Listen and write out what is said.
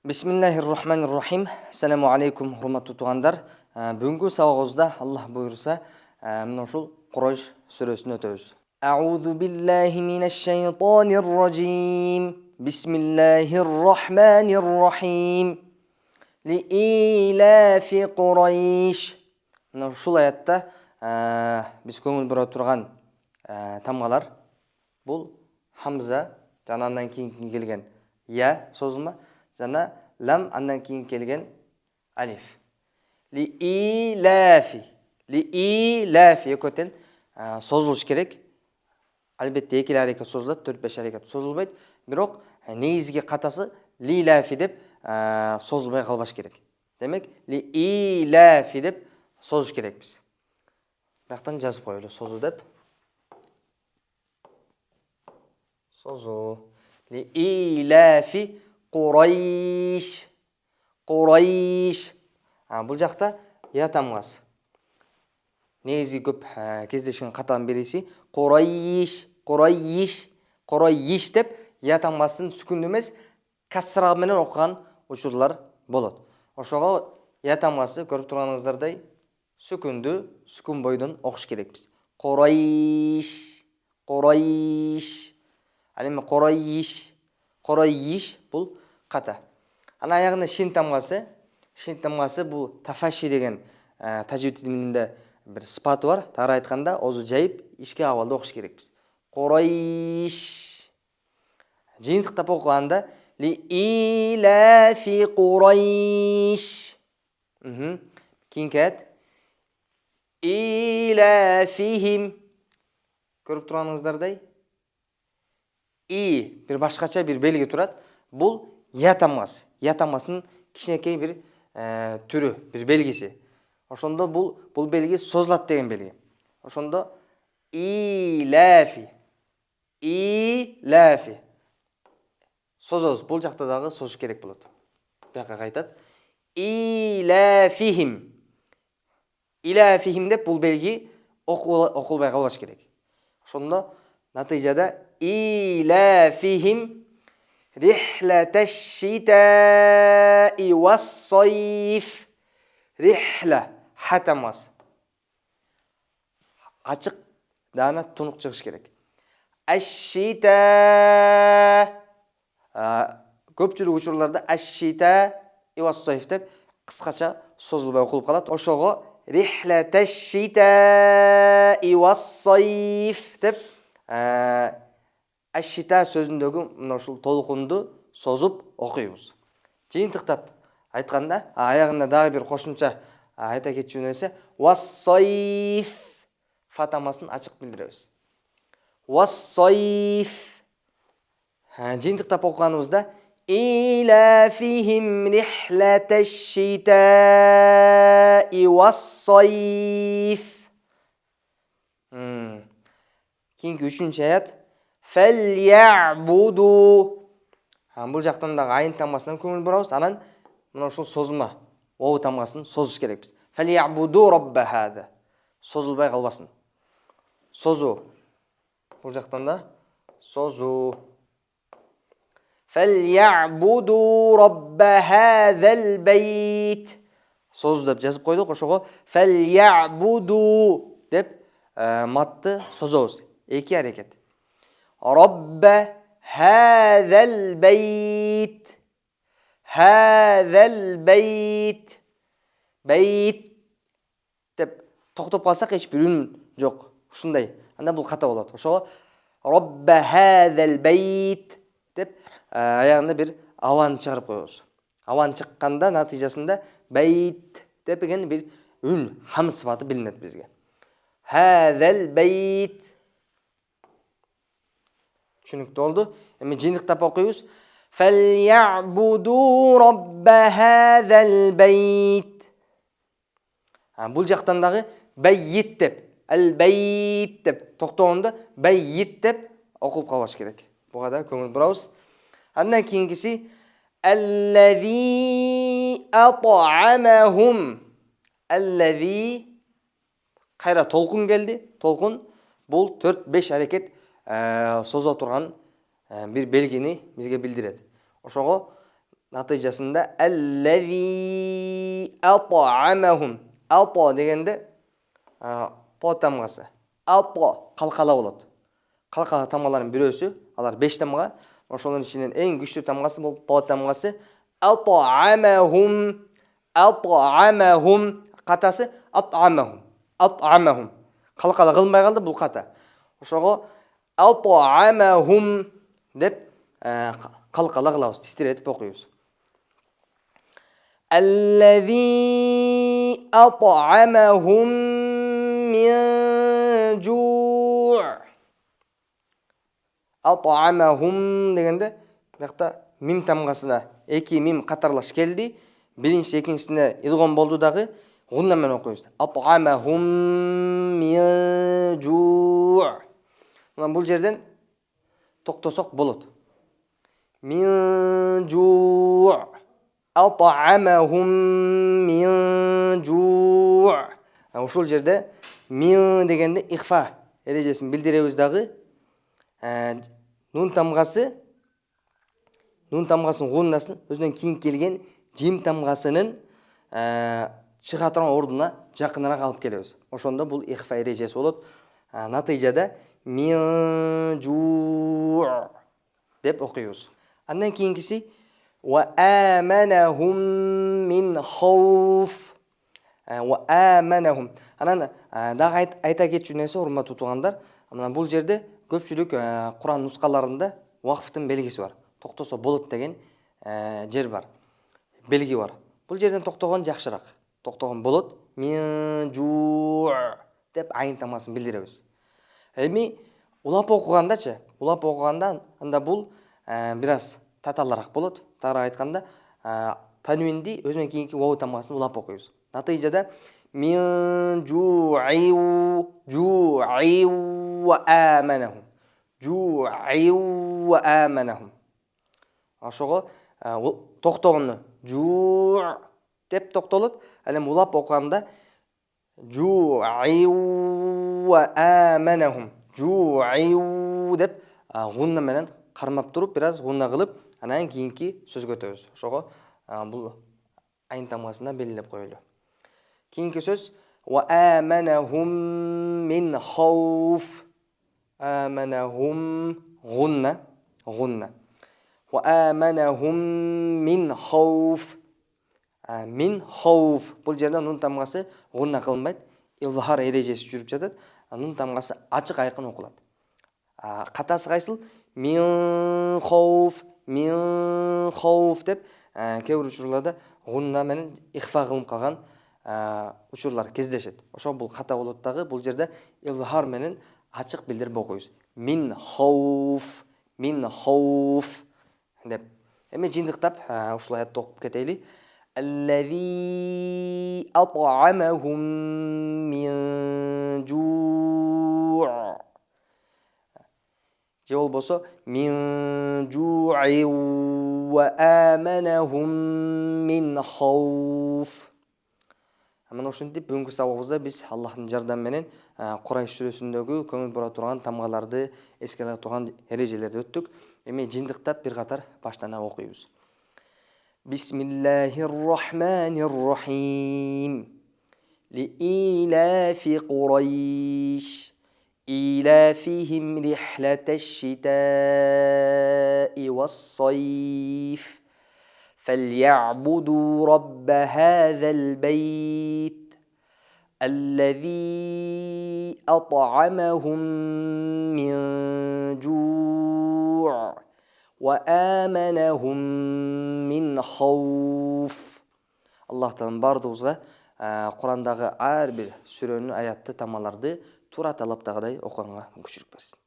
Bismillahirrahmanirrahim. Assalamu alaikum, hurmatly tuğanдар. Бүгінгі сабағымызда Аллах бұйырса, мына ушул Құрайш сүресін өтөбүз. Аузу биллахи минаш-шайтанир-ражим. Бисмиллахир-рахманир-рахим. Ли-илафи Құрайш. Мына ушул аятта биз көңүл бура турган тамгалар бул хамза, жана андан кийин келген я созулма, жана лам андан кийин келген алиф. Ли-илафи экөтен созулуш керек. Албетте 2 аракет созулат, 4-5 аракет созулбайт. Бирок негизги катасы ли-илафи деп созулбай калбаш керек. Демек ли-илафи деп созуш керекпиз. Бирактан жазып коелу созу деп. Созу. Ли-илафи Құрайш. Құрайш. Бұл жақта я тамгасы. Негизи көп кездешкен катанын бериси Құрайш, Құрайш, Құрайш деп я тамгасын сүкүндүү эмес, касра менен окуган учурлар болот. Ошого я тамгасы көрүп турганыңыздардай сүкүндүү, сүкүн бойдон окуш керекпиз. Құрайш, Құрайш. Ал эми Құрайш, Құрайш бул ката. Ана аягында шин тамгасы бул тафаши деген тажвид илиминде бир сыпаты бар. Тагыраак айтканда, озу жайып, ишке абалда окуш керекпиз. Құрайш. Жыйынтыктап окуганда ли-илафи Құрайш. Кийинки аят. Илафихим. Көрүп турганыңыздардай бир башкача бир белги турат. Бул я тамгасы. Я тамгасынын кичинекей бир түрү, бир белгиси. Ошондо бул белги созулат деген белги. Ошондо илафи. Илафи. Созобуз. Бул жакта дагы созуш керек болот. Бияка кайтат. Илафихим. Илафихим деп бул белги окулбай калбаш керек. Ошондо натыйжада илафихим рихлаташ-шитаи вас-сайф. Рихла хатамас. Ачык дана тунук чыгыш керек. Аш-шита. Көпчүлүк учурларда аш-шита вас-сайф деп кыскача созулбай окулуп калат. Ошого рихлаташ-шитаи вас-сайф деп аш-шита сөзүндөгү мына ушул толкунду созуп окуйбуз. Жыйынтыктап айтканда, аягында дагы бир кошумча айта кетчү нерсе вас-сайф фатамасын ачык билдиребиз. Вас-сайф. Жыйынтыктап окуганыбызда илафихим рихлаташ-шитаи вас-сайф. Кийинки 3-чү аят. Фальябуду. Бул жактан дагы айын тамгасынан көңүл бурабыз. Анан мына ушул созулма о тамгасын созуш керекпиз. Фальябуду робба хада. Созулбай калбасын. Созу. Бул жактан да созу. Фальябуду робба хадал байт. Созу деп жазып койдук. Ошого фальябуду деп матты созобуз. 2 аракет. Робба хадал байт. Хадал байт. Байт деп токтоп калсак эч бир үн жок. Ушундай. Анда бул ката болот. Ошого робба хадал байт деп аягында бир аван чыгарып коебуз. Аван чыкканда натыйжасында байт деген бир үн, хам сыпаты билинет бизге. Хадал байт. Түшүнүктүү болду. Эми жыйынтыктап окуйбуз. Фальябуду робба хадал байт. Бул жактан дагы байт деп, ал-байт деп токтогондо байт деп окулуп калбаш керек. Буга да көңүл бурабыз. Андан кийинкиси аллази ат'амахум. Аллази кайра толкун келди. Толкун бул 4-5 аракет созо турган бир белгини бизге билдирет. Ошого Натыйжасында аллази ат'амахум. Ата дегенде по тамгасы. Ата қалқала болады. Қалқала тамгаларының бирөөсү, алар 5 тамга. Ошонун ичинен эң күчтүү тамгасы бул по тамгасы. Ат'амахум. Ат'амахум. Катасы ат'амахум. Ат'амахум. Қалқала кылмай калды, бул ката. Ошого ат'амахум деп қалқала кылабыз, титиретип окуйбуз. Аллази ат'амахум мин жу'. Ат'амахум дегенде бuyakta мим тамгасына 2 мим катарлаш келди. Биринчи экинчисине илгон болду дагы, гунна менен окуйбуз. Ат'амахум мин жу'. Мына бул жерден токтосок болот. Мин жу'. Ат'амахум мин жу'. Ушул жерде мин дегенде ихфа эрежесин билдиребиз дагы. Нун тамгасынын гуннасын өзүнөн кийин келген жим тамгасынын чыга турган ордуна жакыныраак алып келебиз. Ошондо бул ихфа эрежеси болот. Натыйжада мин жу' деп окуйбуз. Андан кийинкиси ва аманахум мин хауф. Ва аманахум. Анан дагы айта кетчү нерсе, урматтуу туугандар, мына бул жерде көпчүлүк Куран нускаларында вакфтын белгиси бар. Токтосо болот деген жер бар. Белги бар. Бул жерден токтогон жакшыраак. Токтогон болот. Мин жу' деп айын тамгасын билдиребиз. Эми улап окугандачы, улап окуганда анда бул бир аз таталараак болот. Тагыраак айтканда, танвинди өзүнөн кийинки вау тамгасын улап окуйбуз. Натыйжада мин жу'и ва аманахум. Жу'и ва аманахум. Ошого токтогону жу' деп токтолот. Ал эми улап окуганда жу'и ва аманахум. Жу'и деп гунна менен кармап туруп, бир аз гунна кылып, анан кийинки сөзгө өтөбүз. Ошого бул айын тамгасында белгилеп коелу. Кийинки сөз ва аманахум мин хауф. Аманахум гунна. Ва аманахум мин хауф. Мин хауф. Бул жерде нун тамгасы гунна кылынбайт. Илзахар эрежеси жүрүп жатат. Нун тамгасы ачык айкын окулат. Катасы кайсыл? Мин хауф деп кээ бир учурларда гунна менен ихфа кылынып калган учурлар кездешет. Ошо бул ката болот дагы. Бул жерде илзахар менен ачык билдирип окуйбуз. Мин хауф деп. Эми жыйынтыктап ушул аятты окуп кетели. Аллази ат'амахум мин жу'. Же болбосо мин жу'и ва аманахум мин хауф. Мына ушинтип бүгүнкү сабагыбызда биз Аллахтын жардамы менен Курайш сүрөсүндөгү көңүл бура турган тамгаларды, эске ала турган эрежелерди өттүк. Эми жыйынтыктап бир катар баштан окуйбуз. Бисмиллахир-рахманир-рахим. Лиилафи Курайш. إيلافهم رحلة الشتاء والصيف فليعبدوا رب هذا البيت الذي أطعمهم من جوع وآمنهم من خوف. الله تعالى бардыгыбызга Курандагы ар бир сүрөнүн аятты тамаларды тура талаптагыдай окуганга мүмкүнчүлүк берсин.